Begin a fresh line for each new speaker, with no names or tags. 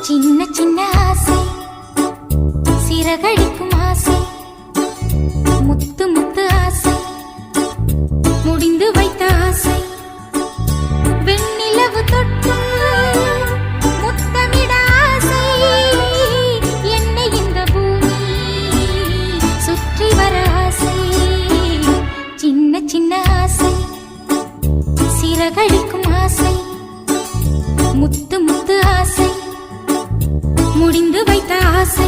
சின்ன சின்ன ஆசை, சிறகடிக்கும் ஆசை, முத்து முத்து ஆசை, முடிந்து வைத்த ஆசை, வெண்ணிலவு தொட்டு முத்தமிட ஆசை, என்னை இந்த பூமி சுற்றி வர ஆசை. சின்ன சின்ன ஆசை, சிறகடிக்கும் ஆசை, முத்து முத்து ஆசை, முடிந்து வைத்த ஆசை.